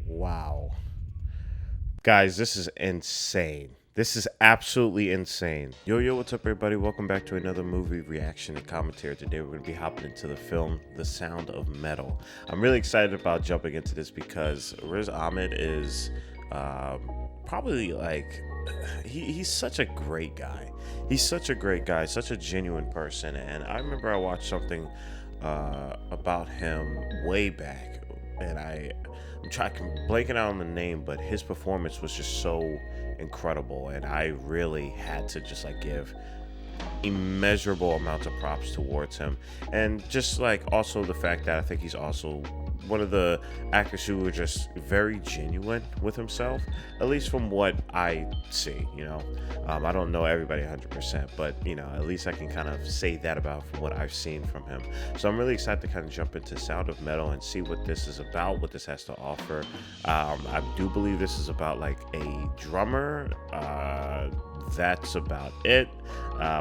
Wow. Guys, this is insane. This is absolutely insane. Yo, what's up, everybody? Welcome back to another movie reaction and commentary. Today, we're going to be hopping into the film The Sound of Metal. I'm really excited about jumping into this because Riz Ahmed is probably like, he's such a great guy. He's such a great guy, such a genuine person. And I remember I watched something about him way back, and I'm blanking out on the name, but his performance was just so incredible, and I really had to just like give immeasurable amounts of props towards him. And just like also the fact that I think he's also one of the actors who were just very genuine with himself, at least from what I see. I don't know everybody 100%, but at least I can kind of say that about from what I've seen from him. So I'm really excited to kind of jump into Sound of Metal and see what this is about, what this has to offer. I do believe this is about like a drummer. That's about it.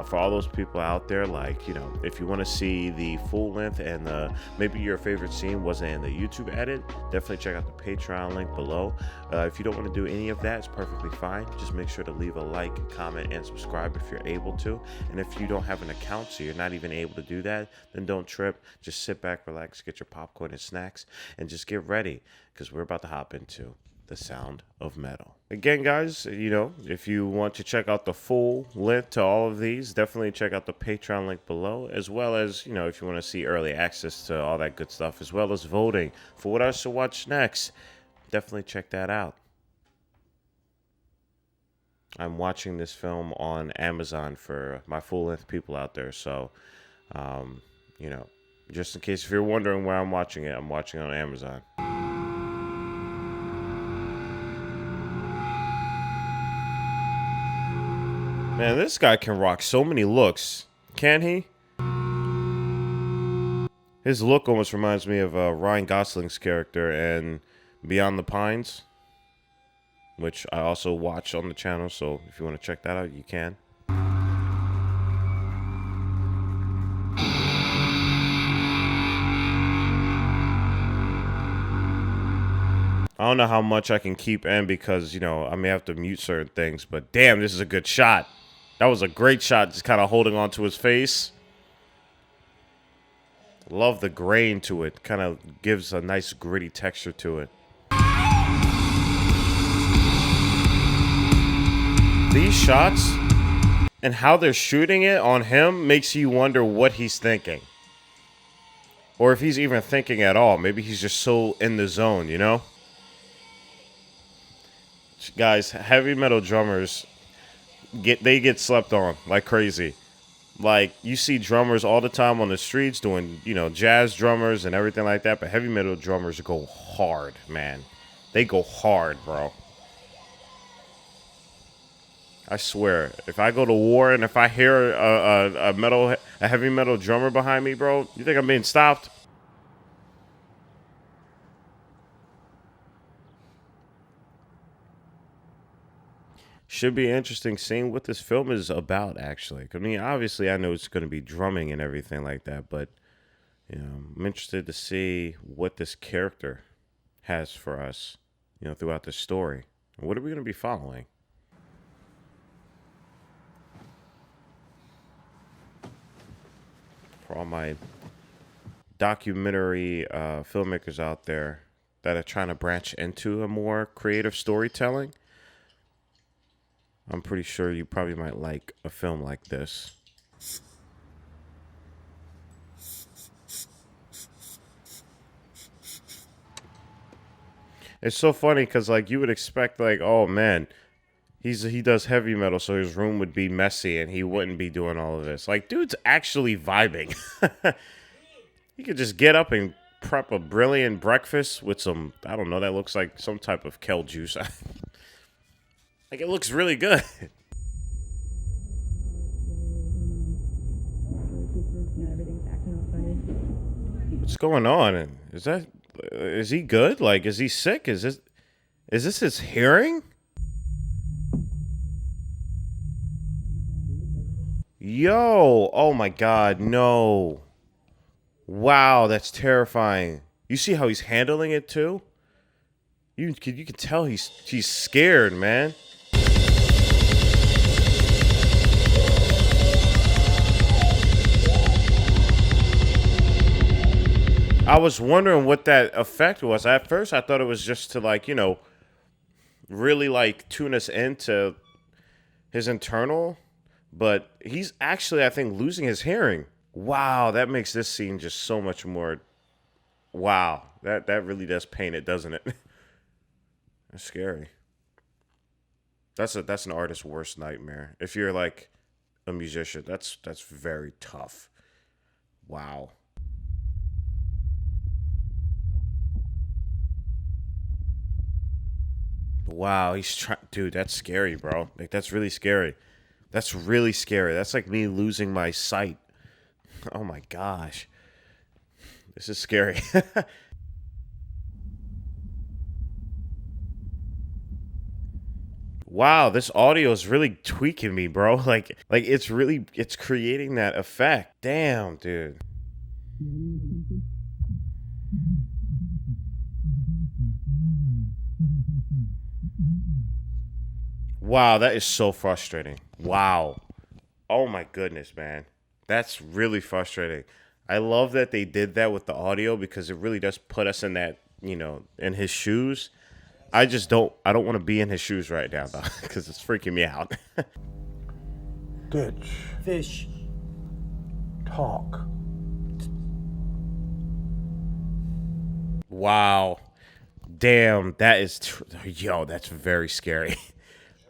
For all those people out there, like, if you want to see the full length and maybe your favorite scene wasn't in the YouTube edit, definitely check out the Patreon link below. If you don't want to do any of that, it's perfectly fine. Just make sure to leave a like, comment, and subscribe if you're able to. And if you don't have an account, so you're not even able to do that, then don't trip. Just sit back, relax, get your popcorn and snacks, and just get ready, because we're about to hop into The Sound of Metal. Again, guys, if you want to check out the full link to all of these, definitely check out the Patreon link below, as well as, if you want to see early access to all that good stuff, as well as voting for what I should watch next, definitely check that out. I'm watching this film on Amazon for my full-length people out there, so, just in case if you're wondering where I'm watching it, I'm watching it on Amazon. Man, this guy can rock so many looks, can he? His look almost reminds me of Ryan Gosling's character in Beyond the Pines, which I also watch on the channel, so if you want to check that out, you can. I don't know how much I can keep in because, I may have to mute certain things, but damn, this is a good shot. That was a great shot, just kind of holding on to his face. Love the grain to it. Kind of gives a nice gritty texture to it. These shots and how they're shooting it on him makes you wonder what he's thinking. Or if he's even thinking at all. Maybe he's just so in the zone, Guys, heavy metal drummers get slept on like crazy. Like, you see drummers all the time on the streets doing, jazz drummers and everything like that, but heavy metal drummers go hard, man. They go hard, bro. I swear, if I go to war and if I hear a heavy metal drummer behind me, bro, you think I'm being stopped? Should be interesting seeing what this film is about, actually. I mean, obviously, I know it's going to be drumming and everything like that, but, I'm interested to see what this character has for us, throughout the story. What are we going to be following? For all my documentary filmmakers out there that are trying to branch into a more creative storytelling, I'm pretty sure you probably might like a film like this. It's so funny because, like, you would expect, like, oh, man, he does heavy metal, so his room would be messy and he wouldn't be doing all of this. Like, dude's actually vibing. He could just get up and prep a brilliant breakfast with some, I don't know, that looks like some type of kale juice. Like, it looks really good. What's going on? Is he good? Like, is he sick? Is this his hearing? Yo, oh my God, no. Wow, that's terrifying. You see how he's handling it too? You can tell he's scared, man. I was wondering what that effect was. At first, I thought it was just to, like, you know, really, like, tune us into his internal. But he's actually, I think, losing his hearing. Wow, that makes this scene just so much more. Wow, that really does paint it, doesn't it? That's scary. That's an artist's worst nightmare. If you're like a musician, that's very tough. Wow. Wow, he's trying, dude. That's scary, bro. Like, that's really scary. That's really scary. That's like me losing my sight. Oh my gosh, this is scary. Wow, this audio is really tweaking me, bro. Like it's creating that effect. Damn, dude. Wow, that is so frustrating. Wow. Oh my goodness, man. That's really frustrating. I love that they did that with the audio because it really does put us in that, you know, in his shoes. I don't want to be in his shoes right now though because it's freaking me out. Ditch. Fish. Talk. Wow. Damn, that is yo, that's very scary.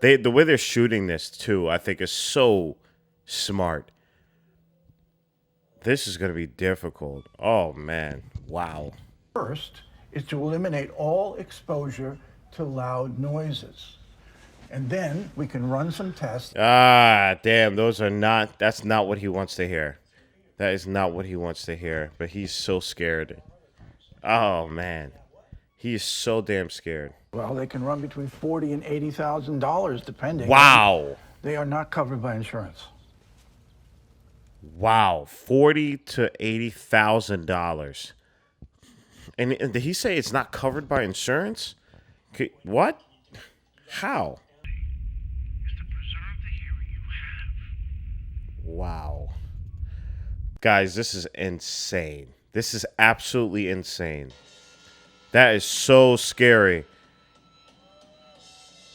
The way they're shooting this too, I think is so smart. This is going to be difficult. Oh man. Wow. First is to eliminate all exposure to loud noises. And then we can run some tests. Ah, damn, that's not what he wants to hear. That is not what he wants to hear, but he's so scared. Oh man. He is so damn scared. Well, they can run between $40,000 and $80,000 depending. Wow. They are not covered by insurance. Wow. $40,000 to $80,000. And did he say it's not covered by insurance? What? How? Wow. Guys, this is insane. This is absolutely insane. That is so scary.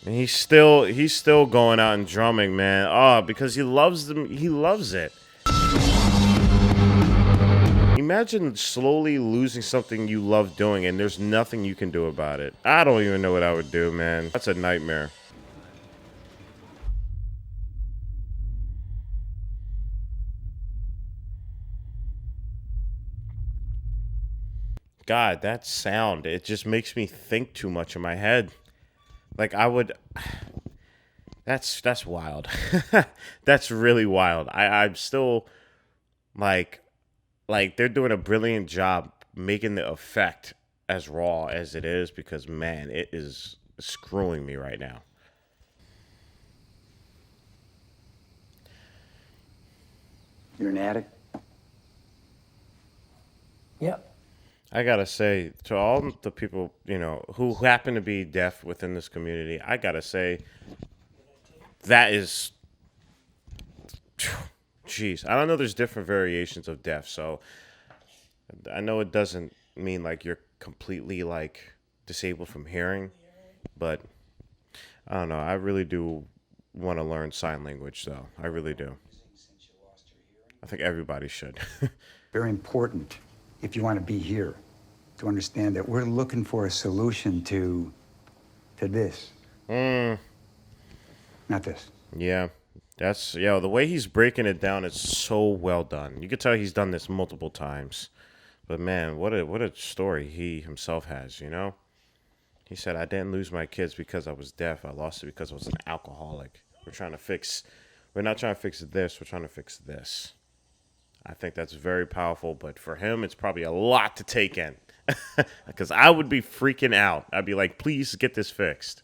And he's still going out and drumming, man. Oh, because he loves them. He loves it. Imagine slowly losing something you love doing and there's nothing you can do about it. I don't even know what I would do, man. That's a nightmare. God, that sound, it just makes me think too much in my head. Like I would that's wild. That's really wild. I'm still like they're doing a brilliant job making the effect as raw as it is because man, it is screwing me right now. You're an addict? Yep. I gotta say, to all the people, you know, who happen to be deaf within this community, I gotta say, that is, jeez, I don't know. There's different variations of deaf, so I know it doesn't mean like you're completely like disabled from hearing, but I don't know. I really do want to learn sign language, though. I really do. I think everybody should. Very important if you want to be here to understand that we're looking for a solution to this. Not this. Yeah, that's the way he's breaking it down is so well done. You could tell he's done this multiple times. But man, what a story he himself has, you know? He said, I didn't lose my kids because I was deaf. I lost it because I was an alcoholic. We're not trying to fix this, we're trying to fix this. I think that's very powerful, but for him, it's probably a lot to take in. Because I would be freaking out. I'd be like, please get this fixed.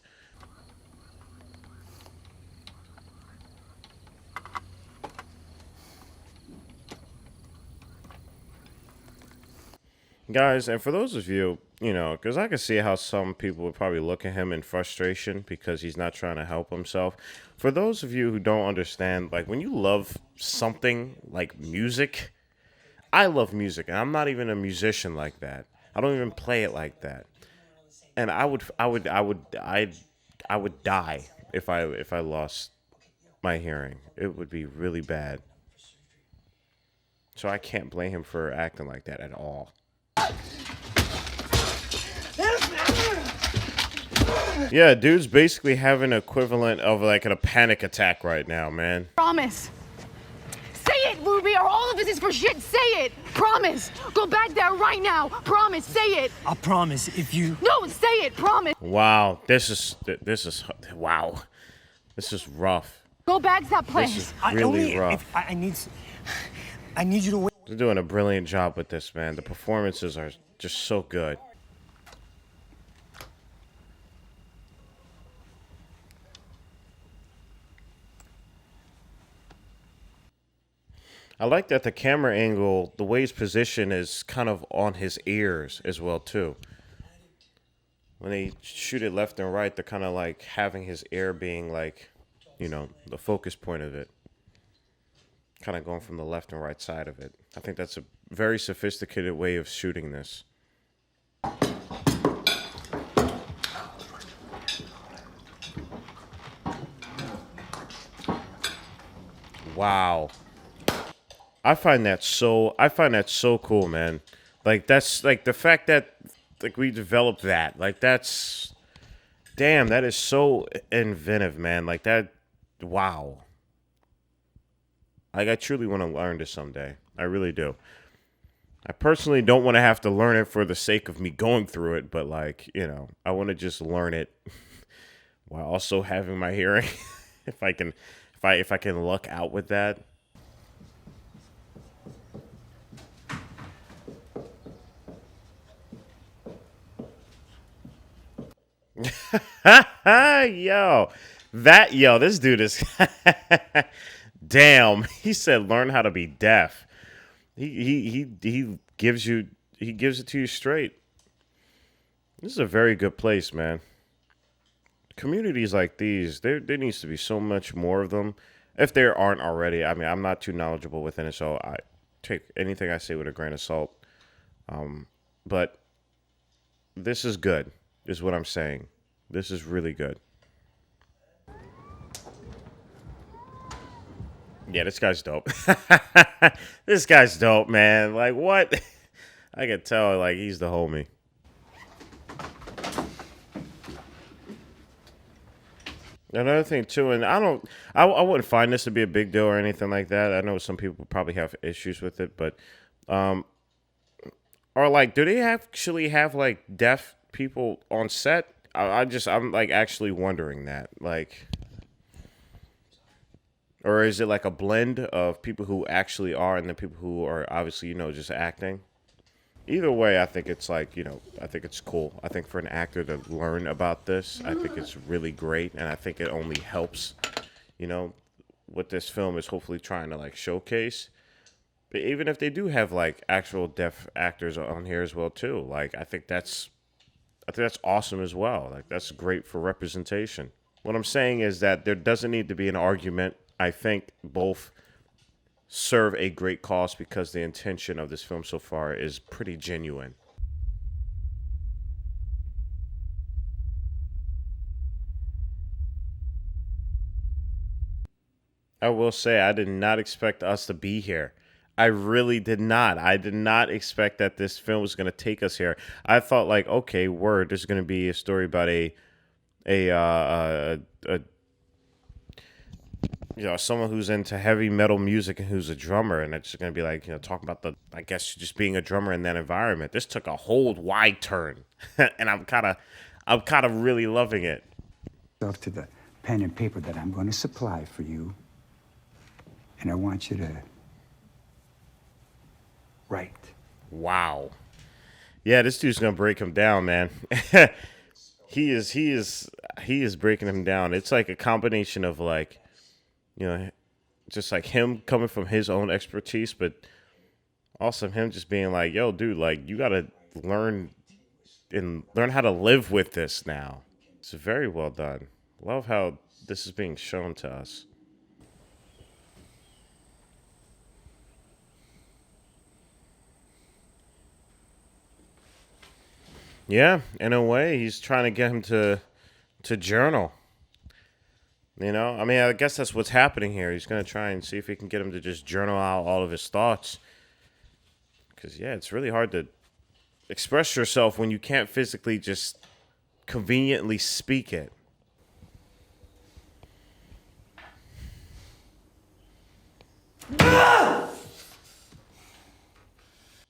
Guys, and for those of you, you know, because I can see how some people would probably look at him in frustration because he's not trying to help himself. For those of you who don't understand, like when you love something like music, I love music, and I'm not even a musician like that. I don't even play it like that. And I would die if I lost my hearing. It would be really bad. So I can't blame him for acting like that at all. Yeah, dude's basically having an equivalent of like a panic attack right now, man. Promise. Say it, Ruby, or all of this is for shit. Say it. Promise. Go back there right now. Promise. Say it. I promise if you... No, say it. Promise. Wow, this is wow. This is rough. Go back to that This place. is really rough. I need you to wait. They're doing a brilliant job with this, man. The performances are just so good. I like that the camera angle, the way it's positioned is kind of on his ears as well, too. When they shoot it left and right, they're kind of like having his ear being like, you know, the focus point of it. Kind of going from the left and right side of it. I think that's a very sophisticated way of shooting this. Wow. I find that so cool, man. Like that's like the fact that like we developed that. Like that's damn, that is so inventive, man. Like that wow. Like I truly want to learn this someday. I really do. I personally don't want to have to learn it for the sake of me going through it, but like, you know, I want to just learn it while also having my hearing. if I can luck out with that. This dude is damn. He said learn how to be deaf. He gives it to you straight. This is a very good place, man. Communities like these, there needs to be so much more of them. If there aren't already, I mean, I'm not too knowledgeable within it, so I take anything I say with a grain of salt. But this is good, is what I'm saying. This is really good. Yeah, this guy's dope. This guy's dope, man. Like, what? I can tell, like, he's the homie. Another thing, too, and I wouldn't find this to be a big deal or anything like that. I know some people probably have issues with it, but, or, like, do they actually have, like, deaf people on set? I'm like actually wondering that, like, or is it like a blend of people who actually are and then people who are obviously, you know, just acting? Either way, I think it's like, you know, I think it's cool. I think for an actor to learn about this, I think it's really great, and I think it only helps, you know, what this film is hopefully trying to like showcase. But even if they do have like actual deaf actors on here as well too, like I think that's awesome as well. Like, that's great for representation. What I'm saying is that there doesn't need to be an argument. I think both serve a great cause because the intention of this film so far is pretty genuine. I will say I did not expect us to be here. I really did not. I did not expect that this film was going to take us here. I thought like, okay, word, there's going to be a story about a you know, someone who's into heavy metal music and who's a drummer, and it's going to be like, you know, talking about I guess just being a drummer in that environment. This took a whole wide turn, and I'm kind of really loving it. Off to the pen and paper that I'm going to supply for you, and I want you to write. Wow. Yeah, this dude's gonna break him down, man. He is breaking him down. It's like a combination of like, you know, just like him coming from his own expertise, but also him just being like, yo, dude, like you gotta learn how to live with this now. It's very well done. Love how this is being shown to us. Yeah, in a way, he's trying to get him to journal. You know, I mean, I guess that's what's happening here. He's gonna try and see if he can get him to just journal out all of his thoughts. Because yeah, it's really hard to express yourself when you can't physically just conveniently speak it. Yeah,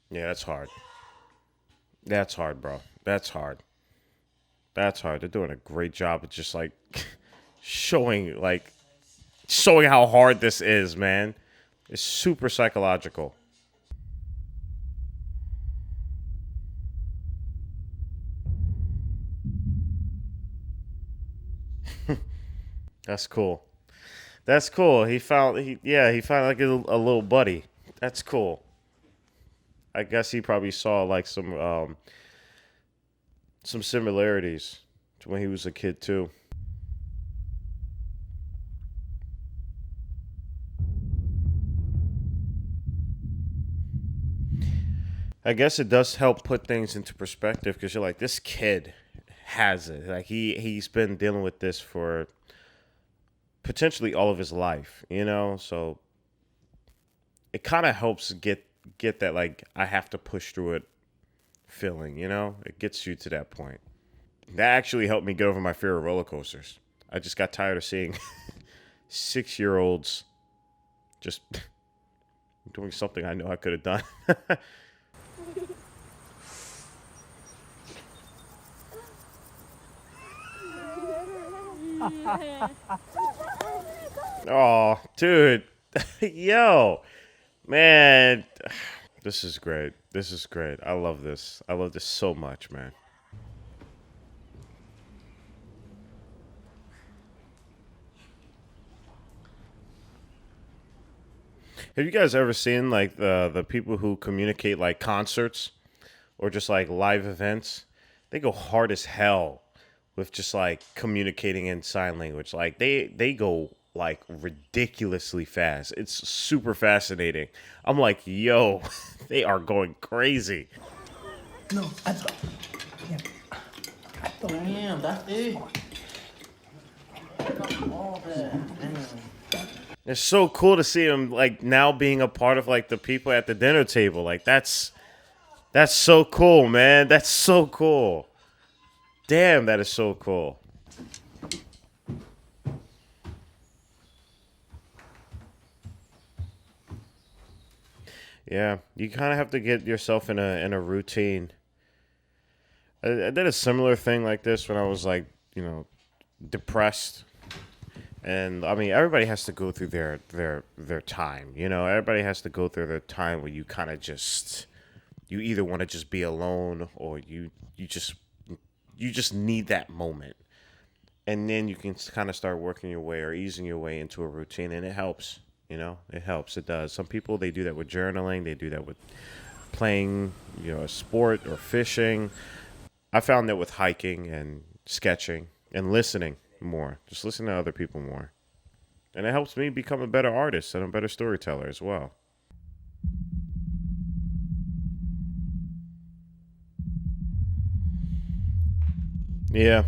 that's hard. That's hard, bro. That's hard. That's hard. They're doing a great job of just like showing how hard this is, man. It's super psychological. That's cool. That's cool. He found like a little buddy. That's cool. I guess he probably saw like some similarities to when he was a kid too. I guess it does help put things into perspective because you're like, this kid has it. Like he's been dealing with this for potentially all of his life, you know? So it kind of helps get that like I have to push through it feeling, you know? It gets you to that point. That actually helped me get over my fear of roller coasters. I just got tired of seeing 6-year-olds just doing something I know I could have done. Oh, dude. Yo. Man. This is great. This is great. I love this. I love this so much, man. Have you guys ever seen like the people who communicate like concerts or just like live events? They go hard as hell with just like communicating in sign language. Like they go like ridiculously fast. It's super fascinating. I'm like, yo, they are going crazy. No, I thought. Yeah. I thought. Damn, that's it. It's so cool to see him like now being a part of like the people at the dinner table. Like that's so cool, man. That's so cool. Damn, that is so cool. Yeah, you kind of have to get yourself in a routine. I did a similar thing like this when I was like, you know, depressed. And I mean, everybody has to go through their time, you know. Everybody has to go through their time where you kind of just you either want to just be alone or you just need that moment. And then you can kind of start working your way or easing your way into a routine, and it helps. You know, it helps. It does. Some people, they do that with journaling. They do that with playing, you know, a sport or fishing. I found that with hiking and sketching and listening more. Just listen to other people more. And it helps me become a better artist and a better storyteller as well. Yeah.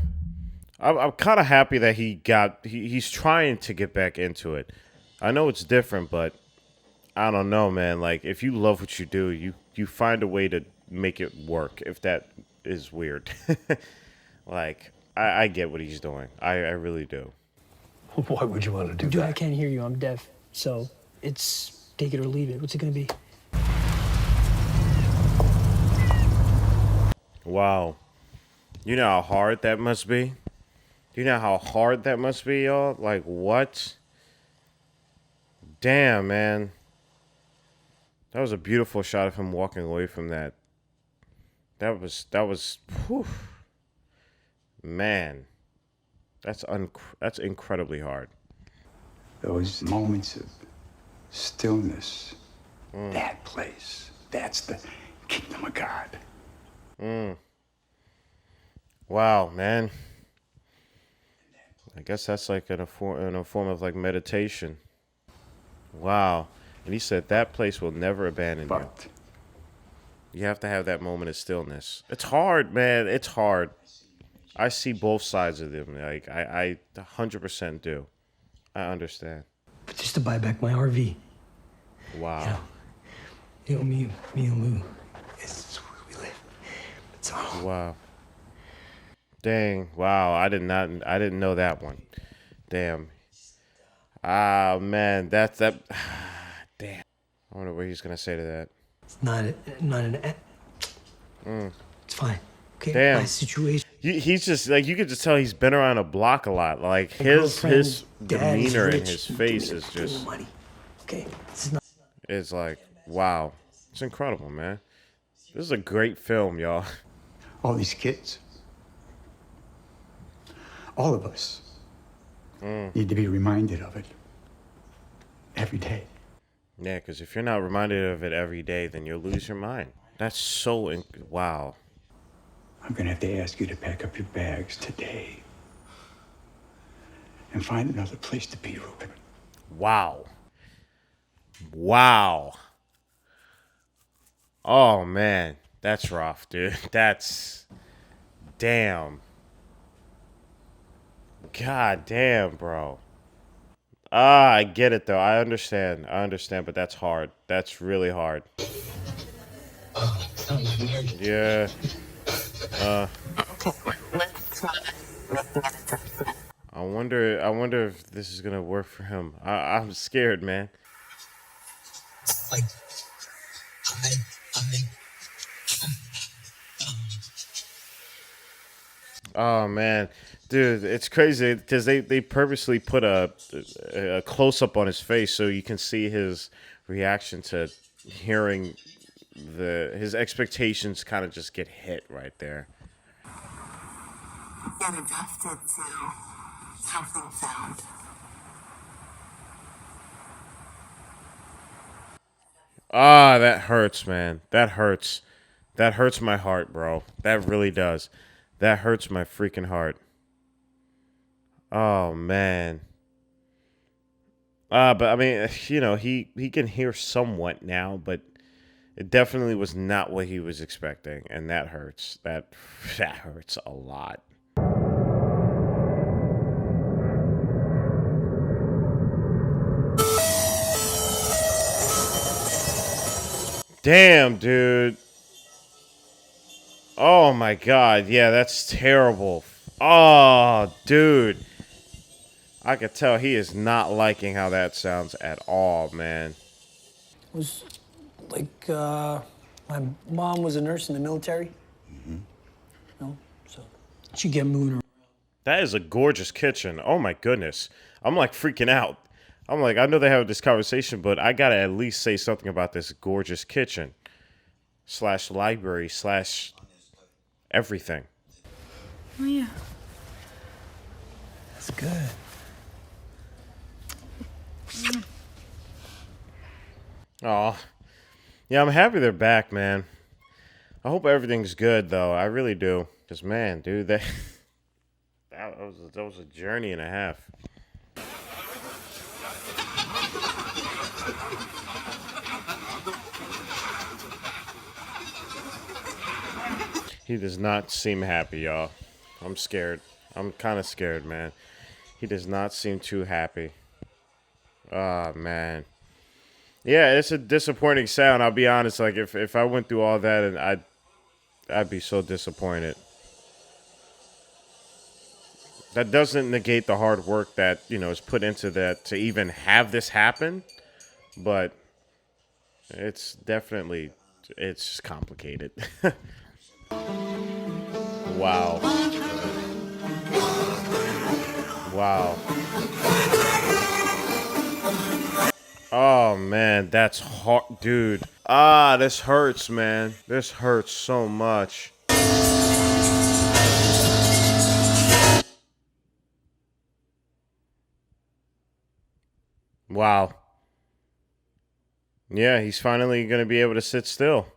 I'm kind of happy that he's trying to get back into it. I know it's different, but I don't know, man. Like, if you love what you do, you find a way to make it work, if that is weird. Like, I get what he's doing. I really do. Why would you want to do Dude, I that? can't hear you. I'm deaf. So it's take it or leave it. What's it gonna be? Wow. You know how hard that must be? You know how hard that must be, y'all? Like, what? Damn, man. That was a beautiful shot of him walking away from that. That was, whew. Man. That's incredibly hard. Those moments of stillness, that place, that's the kingdom of God. Wow, man. I guess that's like in a form of like meditation. Wow. And he said that place will never abandon you. But You have to have that moment of stillness. It's hard, man. It's hard. I see both sides of them. Like I 100% do. I understand. But just to buy back my RV. Wow. Me and Lou, it's where we live. It's all. Wow. Dang. Wow. I didn't know that one. Damn. Ah, man. That. Damn. I wonder what he's gonna say to that. It's not an. It's fine. Okay. Damn. My situation. He's just like, you could just tell he's been around a block a lot. Like My his girlfriend's dad is demeanor and rich. his He's face doing is it for just money. Okay. This is not. is like, wow. It's incredible, man. This is a great film, y'all. all these kids, all of us, need to be reminded of it every day. Yeah, because if you're not reminded of it every day, then you'll lose your mind. That's so wow. I'm gonna have to ask you to pack up your bags today and find another place to be, Ruben. Wow. Wow. Oh, man. That's rough, dude. That's... Damn. God damn, bro. Ah, I get it, though. I understand, but that's hard. That's really hard. Yeah. I wonder if this is gonna work for him. I'm scared, man. Like, Oh man, dude, it's crazy because they purposely put a close up on his face so you can see his reaction to hearing his expectations kind of just get hit right there. Get adjusted to how things sound. Ah, that hurts, man. That hurts. That hurts my heart, bro. That really does. That hurts my freaking heart. Oh man. But I mean, you know, he can hear somewhat now, but it definitely was not what he was expecting, and that hurts. That hurts a lot. Damn, dude. Oh my god, yeah, that's terrible. Oh, dude. I could tell he is not liking how that sounds at all, man. was like my mom was a nurse in the military. So she get moving around. That is a gorgeous kitchen. Oh my goodness. I'm like freaking out. I'm like, I know they have this conversation, but I gotta at least say something about this gorgeous kitchen / library / everything. Oh, yeah. That's good. Oh, yeah, I'm happy they're back, man. I hope everything's good, though. I really do. Because, man, dude, that was a journey and a half. He does not seem happy, y'all. I'm scared. I'm kind of scared, man. He does not seem too happy. Oh, man. Yeah, it's a disappointing sound. I'll be honest. Like, if I went through all that, and I'd be so disappointed. That doesn't negate the hard work that, you know, is put into that to even have this happen. But it's definitely, it's just complicated. Wow. Wow. Oh, man, that's hard. Dude. Ah, this hurts, man. This hurts so much. Wow. Yeah, he's finally going to be able to sit still.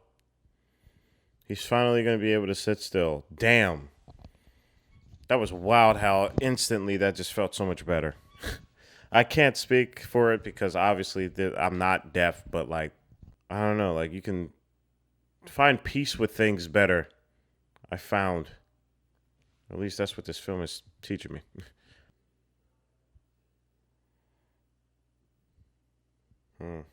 He's finally going to be able to sit still. Damn. That was wild how instantly that just felt so much better. I can't speak for it because obviously I'm not deaf, but like, I don't know, like you can find peace with things better. I found. At least that's what this film is teaching me.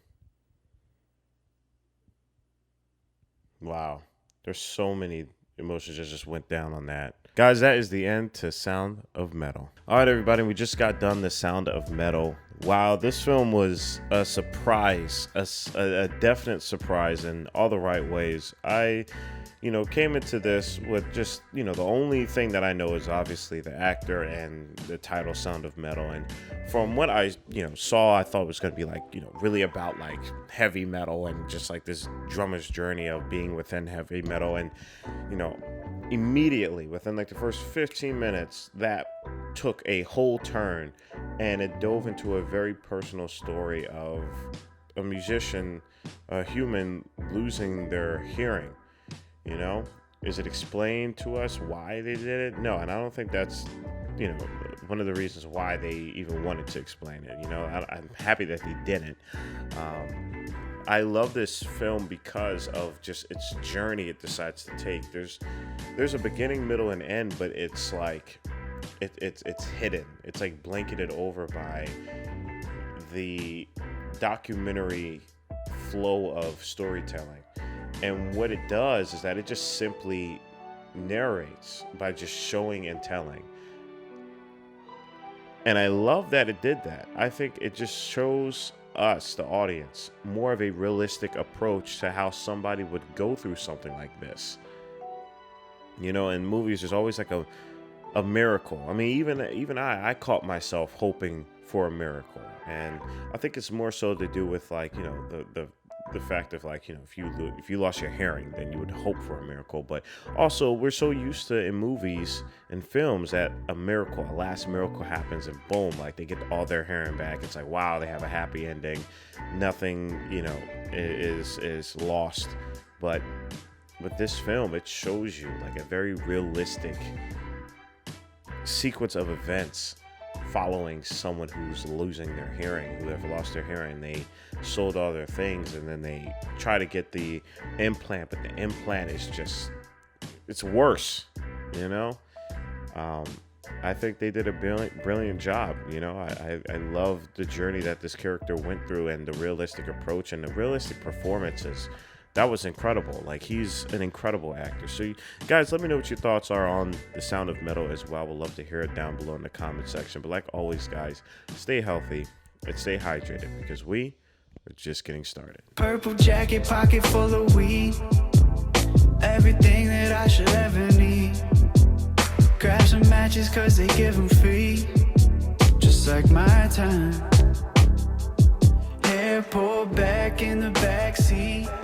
Wow. There's so many emotions that just went down on that. Guys, that is the end to Sound of Metal. All right, everybody, we just got done the Sound of Metal. Wow, this film was a surprise, a definite surprise in all the right ways. I, came into this with just, the only thing that I know is obviously the actor and the title Sound of Metal. And from what I, saw, I thought it was going to be like, really about like heavy metal and just like this drummer's journey of being within heavy metal. And, immediately within like the first 15 minutes, that took a whole turn and it dove into a very personal story of a musician, a human losing their hearing. Is it explained to us why they did it? No, and I don't think that's one of the reasons why they even wanted to explain it. I'm happy that they didn't. I love this film because of just its journey it decides to take. There's a beginning, middle, and end, but it's like it's hidden. It's like blanketed over by the documentary flow of storytelling. And what it does is that it just simply narrates by just showing and telling. And I love that it did that. I think it just shows us, the audience, more of a realistic approach to how somebody would go through something like this. In movies, there's always like a miracle. I mean, even I caught myself hoping for a miracle. And I think it's more so to do with like, the fact of like, if you lost your hearing, then you would hope for a miracle. But also, we're so used to in movies and films that a last miracle happens and boom, like they get all their hearing back. It's like, wow, they have a happy ending. Nothing, is lost. But with this film, it shows you like a very realistic sequence of events following someone who's losing their hearing, who have lost their hearing. They sold all their things and then they try to get the implant, but the implant is just, it's worse, I think they did a brilliant job. I love the journey that this character went through and the realistic approach and the realistic performances. That was incredible. Like, he's an incredible actor. So, guys, let me know what your thoughts are on The Sound of Metal as well. We'd love to hear it down below in the comment section. But like always, guys, stay healthy and stay hydrated because we are just getting started. Purple jacket, pocket full of weed. Everything that I should ever need. Grab some matches cause they give them free. Just like my time. Hair pulled back in the backseat.